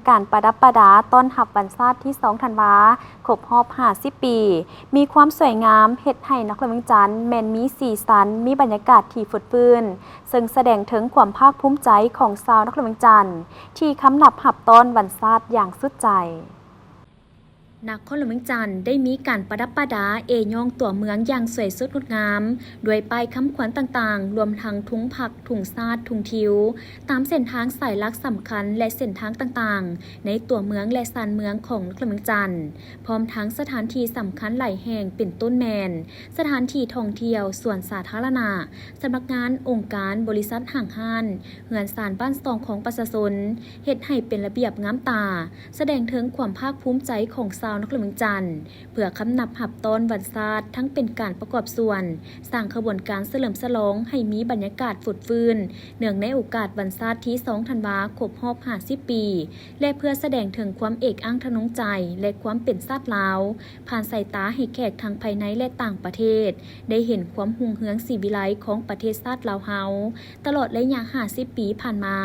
การประดับประดาต้อนรับวันชาติที่2ธันวาครบรอบ50ปีมีความสวยงามเฮ็ดให้นครหลวงจันทร์แม่นมีสีสันมีบรรยากาศที่ฟุดฟื้นซึ่งแสดงถึงความภาคภูมิใจของชาวนครหลวงจันทร์ที่คำนับรับต้อนวันชาติอย่างสุดใจนครหลวงจันทร์ได้มีการประดับประดาย่องตัวเมืองอย่างสวยสดงดงามด้วยป้ายคำขวัญต่างๆรวมทั้งถุงผักถุงซาดถุงทิวตามเส้นทางสายหลักสำคัญและเส้นทางต่างๆในตัวเมืองและซานเมืองของนครหลวงจันทร์พร้อมทั้งสถานที่สำคัญหลายแห่งเป็นต้นแมนสถานที่ท่องเที่ยวสวนสาธารณะสำนักงานองค์การบริษัทห้างห้านเฮือนศาลบ้านซองของประชาชนเฮ็ดให้เป็นระเบียบงามตาแสดงถึงความภาคภูมิใจของชาวนครหลวงจันทร์เพื่อคำนับรับต้อนวันชาติทั้งเป็นการประกอบส่วนสร้างขบวนการเฉลิมฉลองให้มีบรรยากาศฟุดฟื้นเนื่องในโอกาสวันชาติที่2ธันวาคมครบรอบ50ปีและเพื่อแสดงถึงความเอกอังทนงใจและความเป็นชาติลาวผ่านสายตาให้แขกทั้งภายในและต่างประเทศได้เห็นความรุ่งเรืองศรีวิไลของประเทศชาติลาวเฮาตลอดระยะ50ปีผ่านมา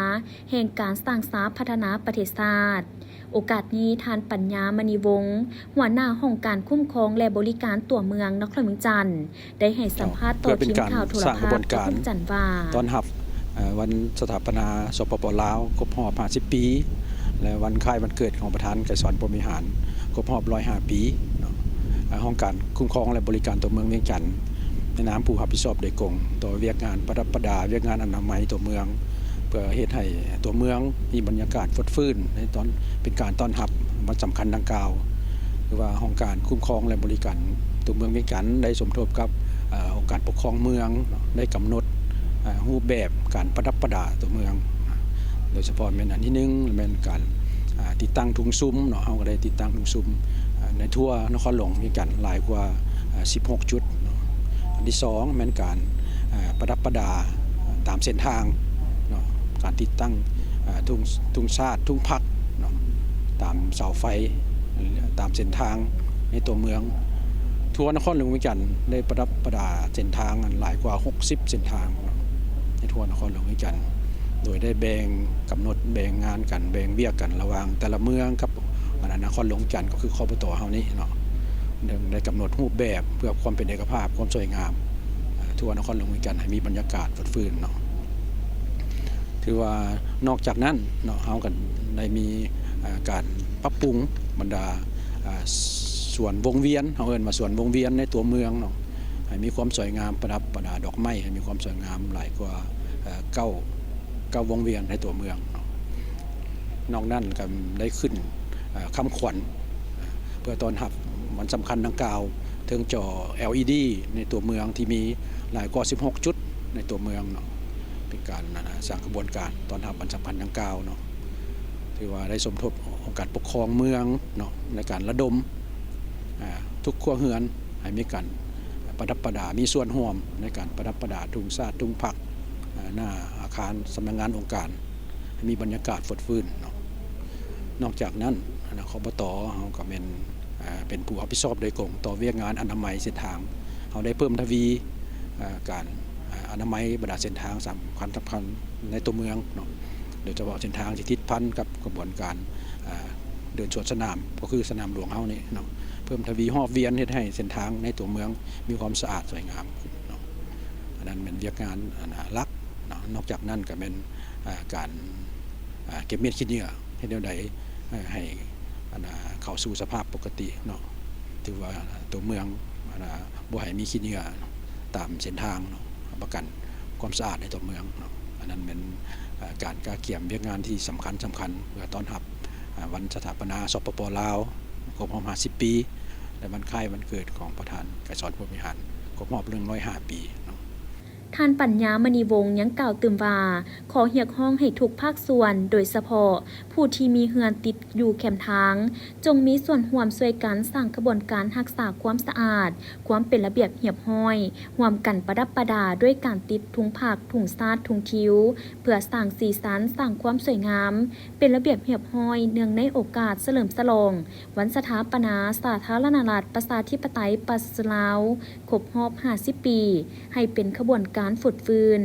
แห่งการสร้างสรรค์พัฒนาประเทศชาติโอกาสนี้ท่านปัญญามณีวงศ์หัวหน้าห้องการคุ้มครองและบริการตัวเมืองนครหลวงจันทร์ได้ให้สัมภาษณ์ต่อทีมข่าวโทรทัศน์ทุ่งจันทร์ว่าตอนรับวันสถาปนาสปป.ลาวครบรอบ50ปีและวันคล้ายวันเกิดของประธานไกรสอนพรหมวิหารครบรอบ105ปีห้องการคุ้มครองและบริการตัวเมืองเวียงจันทร์ในนามผู้รับผิดชอบโดยกงต่อเวียกงานประดับประดาเวียกงานอนามัยตัวเมืองเพื่อเฮ็ดให้ตัวเมืองมีบรรยากาศฟดฟื้นในตอนเป็นการต้อนรับวันสำคัญดังกล่าวคือว่าห้องการคุ้มครองและบริการตัวเมืองเวียงจันทร์ได้สมทบกับองค์การปกครองเมืองได้กำหนดรูปแบบการประดับประดาตัวเมืองโดยเฉพาะเป็นอันที่1เป็นการติดตั้งทุ่งซุ้มเนาะเฮาก็ได้ติดตั้งทุ่งซุ้มในทั่วนครหลวงเวียงจันทร์หลายกว่า16จุดอันที่2เป็นการประดับประดาตามเส้นทางการติดตั้งทุ่งชาติทุ่งพักตามเสาไฟตามเส้นทางในตัวเมืองทั่วนครหลวงเวียงจันทร์ได้ประดับประดาเส้นทางหลายกว่า60เส้นทางในทั่วนครหลวงเวียงจันทร์โดยได้แบ่งกำหนดแบ่งงานกันแบ่งเวียกกันระหว่างแต่ละเมืองกับนครหลวงเวียงจันทร์ก็คือคปต.เฮานี่เนาะได้กำหนดรูปแบบเพื่อความเป็นเอกภาพความสวยงามทั่วนครหลวงเวียงจันทร์ให้มีบรรยากาศฟดฟื้นเนาะถือว่านอกจากนั้นเนาะเฮากันได้มีการปรับปรุงบรรดาสวนวงเวียนเฮาเอิ้นว่าสวนวงเวียนในตัวเมืองเนาะให้มีความสวยงามประดับประดาดอกไม้ให้มีความสวยงามหลายกว่า9วงเวียนในตัวเมืองเนาะนอกนั้นก็ได้ขึ้นคำขวัญเพื่อต้อนรับวันสำคัญดังกล่าวถึงจอ LED ในตัวเมืองที่มีหลายกว่า16จุดในตัวเมืองเนาะเป็นการสร้างกระบวนการต้อนรับวันสำคัญดังกล่าวเนาะถือว่าได้สมทบองค์การปกครองเมืองเนาะในการระดมทุกครัวเรือนให้มีการประดับประดามีส่วนร่วมในการประดับประดาทุ่งชาติทุ่งผักหน้าอาคารสำนักงานองค์การให้มีบรรยากาศฟดฟื้นเนาะนอกจากนั้นคปต.เฮาก็เป็นผู้รับผิดชอบโดยกงต่อเวียกงานอนามัยเส้นทางเฮาได้เพิ่มทวีการอนามัยบรรดาเส้นทางสำคัญในตัวเมืองเนาะโดยเฉพาะเส้นทางที่ติดพันกับกระบวนการเดินสวนสนามก็คือสนามหลวงเฮานี่เนาะเพิ่มทวีรอบเวียนให้เส้นทางในตัวเมืองมีความสะอาดสวยงามเนาะอันนั้นเป็นเวียกงานหลักเนาะนอกจากนั้นก็เป็นการเก็บเม็ดขี้เหงื่อให้แนวใดให้เข้าสู่สภาพปกติเนาะถือว่าตัวเมืองบ่ให้มีขี้เหงื่อตามเส้นทางเนาะประกันความสะอาดในตัวเมืองเนาะอันนั้นเป็นการกาเกี่ยมเวียกงานที่สำคัญเพื่อต้อนรับวันสถาปนาสปป.ลาวครบรอบ50ปีและวันคล้ายวันเกิดของประธานไกรสอนพรหมวิหารครบรอบ105ปีท่านปัญญามณีวงศ์ยังกล่าวเติมว่าขอเรียกร้องให้ทุกภาคส่วนโดยเฉพาะผู้ที่มีเรือนติดอยู่แคมทางจงมีส่วนร่วมช่วยกันสร้างกระบวนการรักษาความสะอาดความเป็นระเบียบเรียบร้อยร่วมกันประดับประดาด้วยการติดถุงผักถุงซาดถุงคิ้วเพื่อสร้างสีสันสร้างความสวยงามเป็นระเบียบเรียบร้อยเนื่องในโอกาสเฉลิมฉลองวันสถาปนาสาธารณรัฐประชาธิปไตยประชาชนลาวครบรอบ50ปีให้เป็นขบวนการฟุดฟื้น